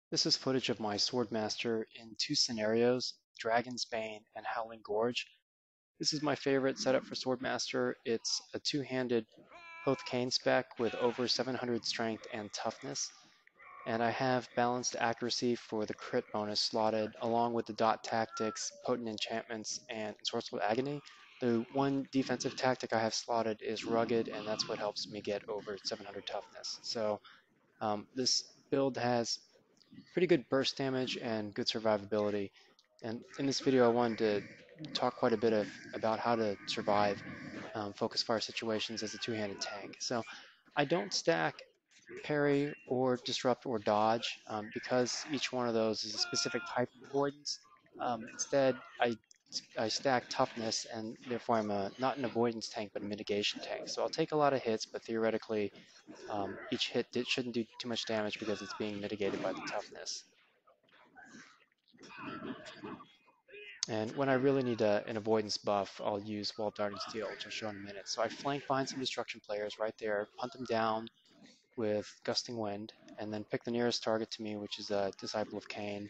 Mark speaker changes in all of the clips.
Speaker 1: This is footage of my Swordmaster in two scenarios, Dragon's Bane and Howling Gorge. This is my favorite setup for Swordmaster. It's a two-handed Hoth Cane spec with over 700 strength and toughness. And I have balanced accuracy for the crit bonus slotted along with the dot tactics, potent enchantments, and ensorcelled agony. The one defensive tactic I have slotted is rugged, and that's what helps me get over 700 toughness. So this build has pretty good burst damage and good survivability. And in this video, I wanted to talk quite a bit about how to survive focus fire situations as a two-handed tank. So I don't stack parry or disrupt or dodge because each one of those is a specific type of avoidance. Instead, I stack toughness, and therefore I'm not an avoidance tank, but a mitigation tank. So I'll take a lot of hits, but theoretically, each hit shouldn't do too much damage because it's being mitigated by the toughness. And when I really need an avoidance buff, I'll use Wall Darting Steel, which I'll show in a minute. So I flank behind some destruction players right there, punt them down with Gusting Wind, and then pick the nearest target to me, which is a Disciple of Cain,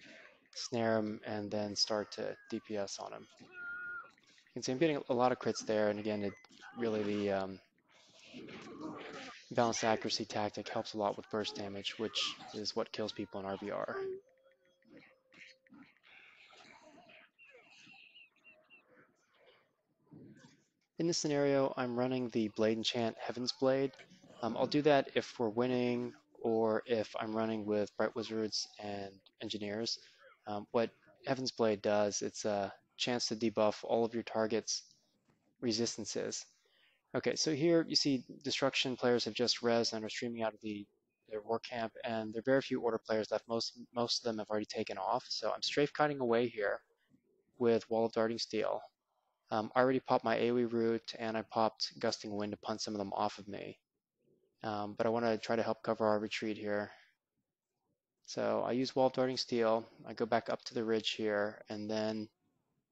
Speaker 1: snare him, and then start to DPS on him. You can see I'm getting a lot of crits there, and again, really the balanced accuracy tactic helps a lot with burst damage, which is what kills people in RBR. In this scenario, I'm running the Blade Enchant Heaven's Blade. I'll do that if we're winning or if I'm running with Bright Wizards and Engineers. What Heaven's Blade does, it's a chance to debuff all of your target's resistances. Okay, so here you see Destruction players have just rezzed and are streaming out of their war camp, and there are very few Order players left. Most of them have already taken off, so I'm strafe kiting away here with Wall of Darting Steel. I already popped my AoE root and I popped Gusting Wind to punt some of them off of me. But I want to try to help cover our retreat here. So I use Wall of Darting Steel. I go back up to the ridge here and then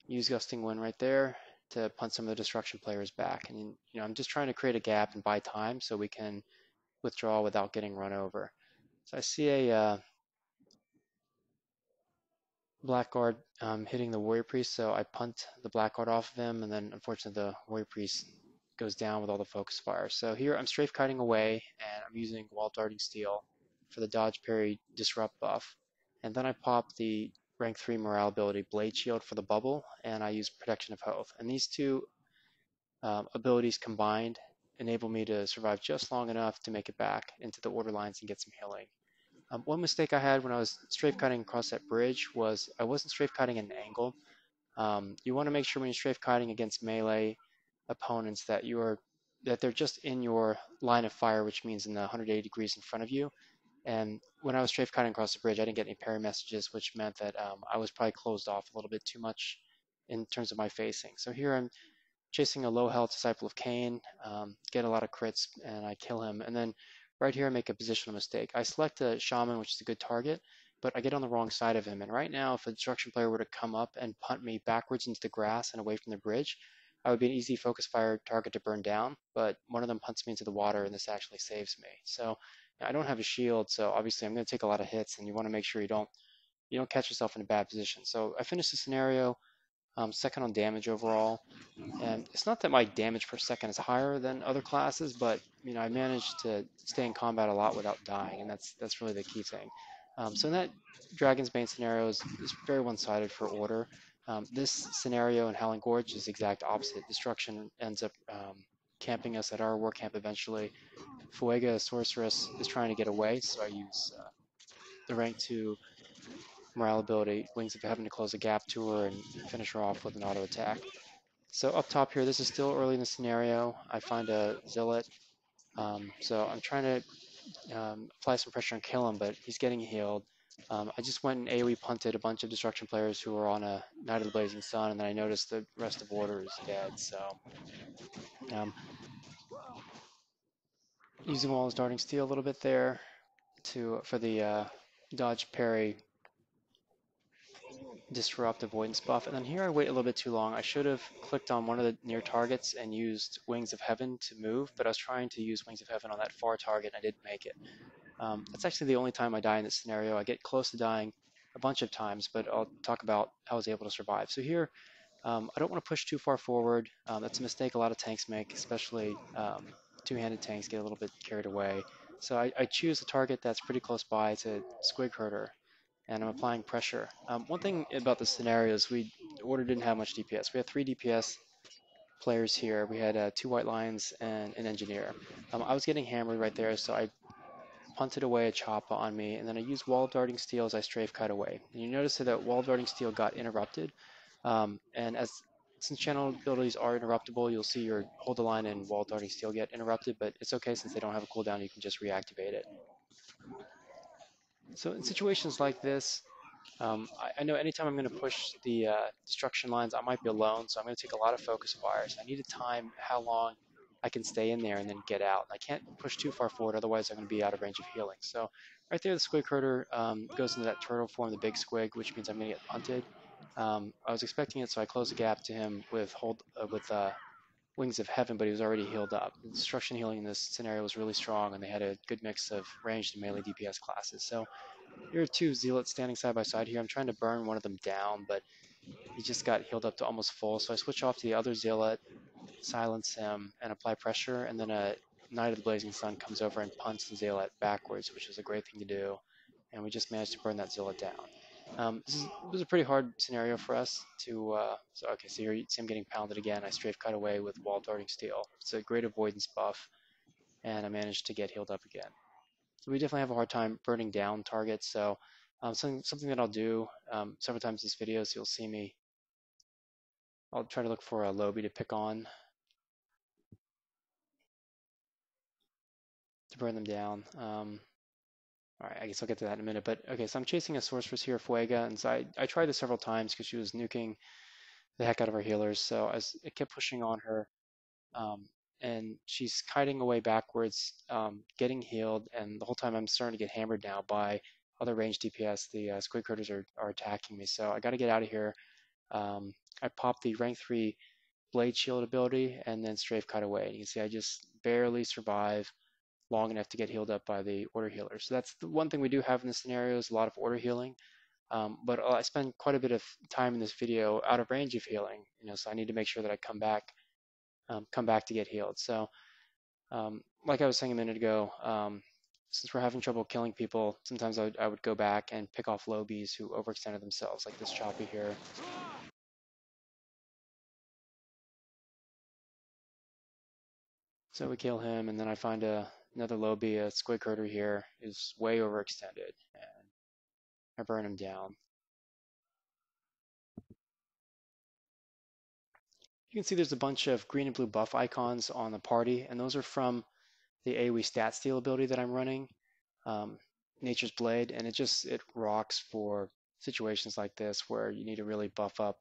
Speaker 1: use Gusting Wind right there to punt some of the destruction players back. And I'm just trying to create a gap and buy time so we can withdraw without getting run over. So I see a Blackguard hitting the Warrior Priest, so I punt the Blackguard off of him, and then unfortunately the Warrior Priest goes down with all the focus fire. So here I'm strafe kiting away, and I'm using Wall Darting Steel for the dodge parry disrupt buff. And then I pop the rank 3 morale ability Blade Shield for the bubble, and I use Protection of Hoth. And these two abilities combined enable me to survive just long enough to make it back into the order lines and get some healing. One mistake I had when I was strafe cutting across that bridge was I wasn't strafe cutting at an angle. You want to make sure when you're strafe cutting against melee opponents that they're just in your line of fire, which means in the 180 degrees in front of you. And when I was strafe cutting across the bridge, I didn't get any parry messages, which meant that I was probably closed off a little bit too much in terms of my facing. So here I'm chasing a low health Disciple of Cain, get a lot of crits, and I kill him. And then right here I make a positional mistake. I select a Shaman, which is a good target, but I get on the wrong side of him. And right now, if a Destruction player were to come up and punt me backwards into the grass and away from the bridge, I would be an easy focus fire target to burn down, but one of them punts me into the water, and this actually saves me. So I don't have a shield, so obviously I'm going to take a lot of hits, and you want to make sure you don't catch yourself in a bad position. So I finished the scenario second on damage overall. And it's not that my damage per second is higher than other classes, but I managed to stay in combat a lot without dying, and that's really the key thing. So in that Dragon's Bane scenario is very one-sided for Order. This scenario in Howling Gorge is the exact opposite. Destruction ends up camping us at our war camp eventually. Fuega, Sorceress, is trying to get away, so I use the rank 2 morale ability, Wings of Heaven, to close a gap to her and finish her off with an auto attack. So up top here, this is still early in the scenario. I find a Zealot, so I'm trying to apply some pressure and kill him, but he's getting healed. I just went and AoE punted a bunch of Destruction players who were on a Night of the Blazing Sun, and then I noticed the rest of Order is dead, so using Wall of Darting Steel a little bit there for the dodge parry disrupt avoidance buff. And then here I wait a little bit too long. I should have clicked on one of the near targets and used Wings of Heaven to move, but I was trying to use Wings of Heaven on that far target and I didn't make it. That's actually the only time I die in this scenario. I get close to dying a bunch of times, but I'll talk about how I was able to survive. So here, I don't want to push too far forward. That's a mistake a lot of tanks make, especially two-handed tanks get a little bit carried away. So I choose a target that's pretty close by. It's a squig herder, and I'm applying pressure. One thing about the scenario is Order didn't have much DPS. We had 3 DPS players here. We had 2 white lions and an engineer. I was getting hammered right there, so I punted away a choppa on me, and then I used wall darting steel as I strafe cut away. And you notice that wall darting steel got interrupted, and since channel abilities are interruptible, you'll see your hold the line and wall darting steel get interrupted, but it's okay since they don't have a cooldown, you can just reactivate it. So in situations like this, I know anytime I'm going to push the destruction lines, I might be alone, so I'm going to take a lot of focus fires. I need to time how long I can stay in there and then get out. I can't push too far forward, otherwise I'm going to be out of range of healing. So right there, the squig herder goes into that turtle form, the big squig, which means I'm going to get punted. I was expecting it, so I closed the gap to him with Wings of Heaven, but he was already healed up. The destruction healing in this scenario was really strong, and they had a good mix of ranged and melee DPS classes. So here are 2 zealots standing side by side here. I'm trying to burn one of them down, but he just got healed up to almost full. So I switch off to the other zealot, silence him, and apply pressure. And then a Knight of the Blazing Sun comes over and punts the zealot backwards, which is a great thing to do. And we just managed to burn that zealot down. This was a pretty hard scenario for us to. So here you see him getting pounded again. I strafe cut away with wall darting steel. It's a great avoidance buff, and I managed to get healed up again. So we definitely have a hard time burning down targets. So something that I'll do several times in this video, so you'll see me. I'll try to look for a lobby to pick on to burn them down. All right, I guess I'll get to that in a minute. But okay, so I'm chasing a sorceress here, Fuega, and so I tried this several times because she was nuking the heck out of our healers. So I kept pushing on her, and she's kiting away backwards, getting healed, and the whole time I'm starting to get hammered now by other ranged DPS. The squig herders are attacking me, so I got to get out of here. I popped the rank 3 blade shield ability and then strafe cut away. And you can see I just barely survive long enough to get healed up by the order healer. So that's the one thing we do have in this scenario is a lot of order healing. But I spend quite a bit of time in this video out of range of healing, so I need to make sure that I come back to get healed. So like I was saying a minute ago, since we're having trouble killing people, sometimes I would go back and pick off lobies who overextended themselves, like this choppy here. So we kill him, and then I find another lobby, a squig herder here, who's way overextended, and I burn him down. You can see there's a bunch of green and blue buff icons on the party, and those are from the AoE stat steal ability that I'm running, Nature's Blade, and it rocks for situations like this where you need to really buff up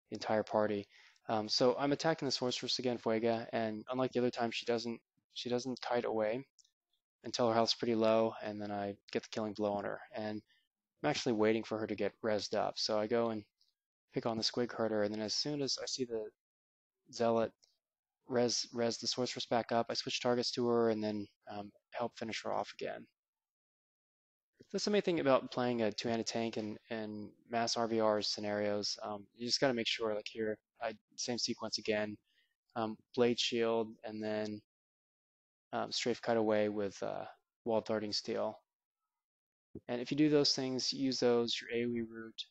Speaker 1: the entire party. So I'm attacking the sorceress again, Fuega, and unlike the other time, she doesn't kite away until her health's pretty low, and then I get the killing blow on her. And I'm actually waiting for her to get rezzed up. So I go and pick on the squig herder, and then as soon as I see the zealot res the sorceress back up, I switch targets to her and then help finish her off again. That's the main thing about playing a two-handed tank and mass RVR scenarios. You just got to make sure, like here, same sequence again, blade shield, and then strafe cut away with wall darting steel. And if you do those things, use those, your AoE route,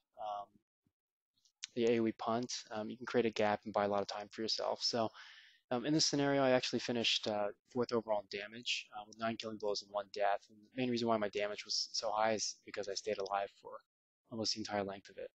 Speaker 1: the AoE punt, you can create a gap and buy a lot of time for yourself. So in this scenario, I actually finished 4th overall in damage with 9 killing blows and 1 death. And the main reason why my damage was so high is because I stayed alive for almost the entire length of it.